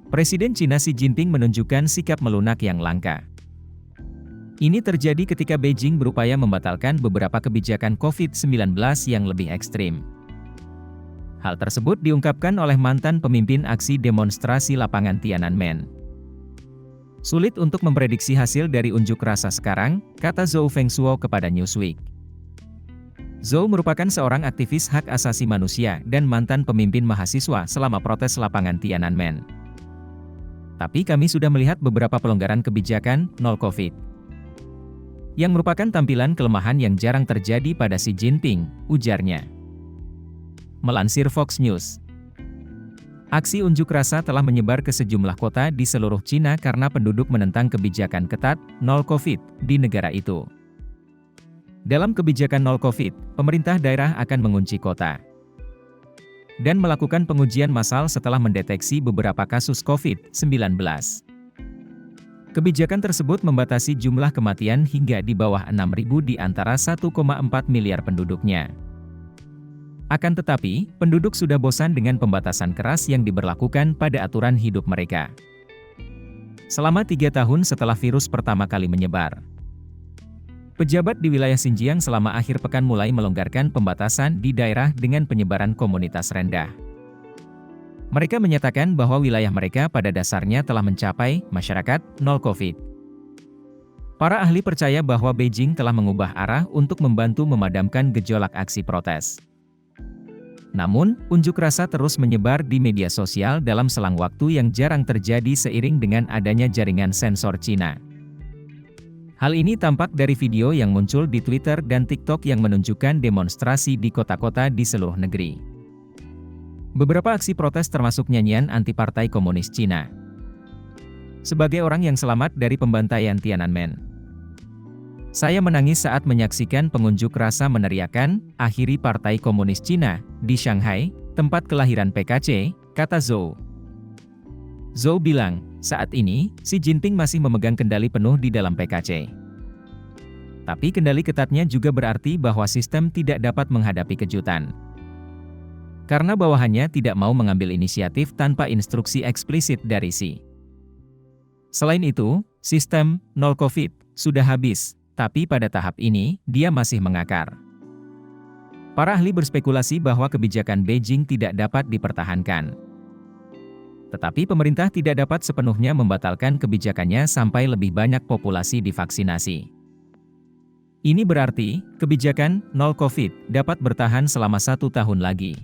Presiden Cina Xi Jinping menunjukkan sikap melunak yang langka. Ini terjadi ketika Beijing berupaya membatalkan beberapa kebijakan COVID-19 yang lebih ekstrim. Hal tersebut diungkapkan oleh mantan pemimpin aksi demonstrasi lapangan Tiananmen. Sulit untuk memprediksi hasil dari unjuk rasa sekarang, kata Zhou Fengsuo kepada Newsweek. Zhou merupakan seorang aktivis hak asasi manusia dan mantan pemimpin mahasiswa selama protes lapangan Tiananmen. Tapi kami sudah melihat beberapa pelonggaran kebijakan nol COVID, yang merupakan tampilan kelemahan yang jarang terjadi pada Xi Jinping, ujarnya. Melansir Fox News, aksi unjuk rasa telah menyebar ke sejumlah kota di seluruh Cina karena penduduk menentang kebijakan ketat nol COVID di negara itu. Dalam kebijakan nol COVID, pemerintah daerah akan mengunci kota dan melakukan pengujian massal setelah mendeteksi beberapa kasus COVID-19. Kebijakan tersebut membatasi jumlah kematian hingga di bawah 6.000 di antara 1,4 miliar penduduknya. Akan tetapi, penduduk sudah bosan dengan pembatasan keras yang diberlakukan pada aturan hidup mereka selama 3 tahun setelah virus pertama kali menyebar. Pejabat di wilayah Xinjiang selama akhir pekan mulai melonggarkan pembatasan di daerah dengan penyebaran komunitas rendah. Mereka menyatakan bahwa wilayah mereka pada dasarnya telah mencapai masyarakat nol COVID. Para ahli percaya bahwa Beijing telah mengubah arah untuk membantu memadamkan gejolak aksi protes. Namun, unjuk rasa terus menyebar di media sosial dalam selang waktu yang jarang terjadi seiring dengan adanya jaringan sensor Cina. Hal ini tampak dari video yang muncul di Twitter dan TikTok yang menunjukkan demonstrasi di kota-kota di seluruh negeri. Beberapa aksi protes termasuk nyanyian anti Partai Komunis Cina. Sebagai orang yang selamat dari pembantaian Tiananmen, saya menangis saat menyaksikan pengunjuk rasa meneriakan, "Akhiri Partai Komunis Cina," di Shanghai, tempat kelahiran PKC, kata Zhou. Zhou bilang, saat ini, Xi Jinping masih memegang kendali penuh di dalam PKC. Tapi kendali ketatnya juga berarti bahwa sistem tidak dapat menghadapi kejutan. Karena bawahannya tidak mau mengambil inisiatif tanpa instruksi eksplisit dari Xi. Selain itu, sistem nol COVID sudah habis, tapi pada tahap ini, dia masih mengakar. Para ahli berspekulasi bahwa kebijakan Beijing tidak dapat dipertahankan. Tetapi pemerintah tidak dapat sepenuhnya membatalkan kebijakannya sampai lebih banyak populasi divaksinasi. Ini berarti, kebijakan nol COVID dapat bertahan selama 1 tahun lagi.